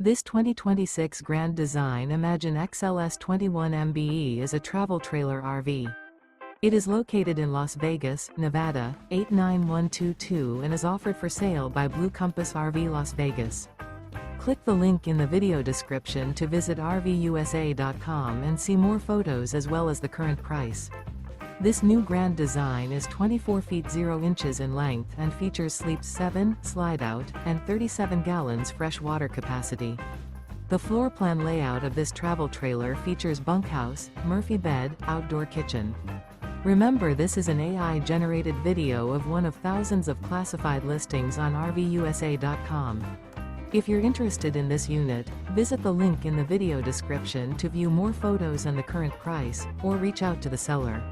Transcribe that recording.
This 2026 Grand Design Imagine XLS 21 MBE is a travel trailer RV. It is located in Las Vegas, Nevada, 89122 and is offered for sale by Blue Compass RV Las Vegas. Click the link in the video description to visit RVUSA.com and see more photos as well as the current price. This new Grand Design is 24 feet 0 inches in length and features sleeps 7, Slideout, and 37 gallons fresh water capacity. The floor plan layout of this travel trailer features bunkhouse, Murphy bed, outdoor kitchen. Remember, this is an AI-generated video of one of thousands of classified listings on RVUSA.com. If you're interested in this unit, visit the link in the video description to view more photos and the current price, or reach out to the seller.